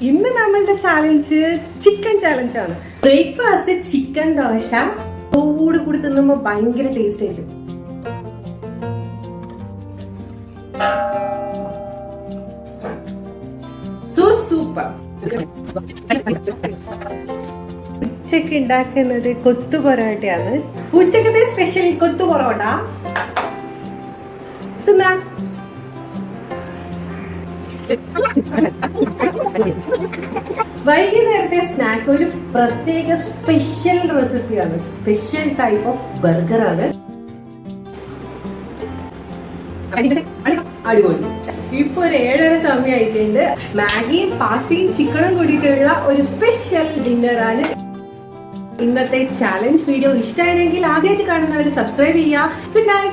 ഇന്ന് നമ്മളുടെ challenge chicken challenge ആണ്. ബ്രേക്ക്ഫാസ്റ്റ് ചിക്കൻ ദോശ കൂടി തിന്നുമ്പോ ഭയങ്കര ടേസ്റ്റ് ആയിരിക്കും. സൂപ്പർ. ഉച്ചക്ക് ഉണ്ടാക്കുന്നത് കൊത്തു പൊറോട്ടയാണ്. ഉച്ചക്കത്തെ സ്പെഷ്യൽ കൊത്തു പൊറോട്ട തിന്നാ. വൈകുന്നേരത്തെ സ്നാക്ക് ഒരു പ്രത്യേക സ്പെഷ്യൽ റെസിപ്പിയാണ്. സ്പെഷ്യൽ ടൈപ്പ് ഓഫ് ബർഗറാണ്. അടിപൊളി. ഇപ്പൊ ഒരു 7:30 സമയമായിട്ടുണ്ട്. മാഗിയും പാസ്തയും ചിക്കനും കൂടിയിട്ടുള്ള ഒരു സ്പെഷ്യൽ ഡിന്നറാണ് ഇന്നത്തെ ചാലഞ്ച് വീഡിയോ. ഇഷ്ടമായെങ്കിൽ ആദ്യമായിട്ട് കാണുന്നവർ സബ്സ്ക്രൈബ് ചെയ്യുക. Good night.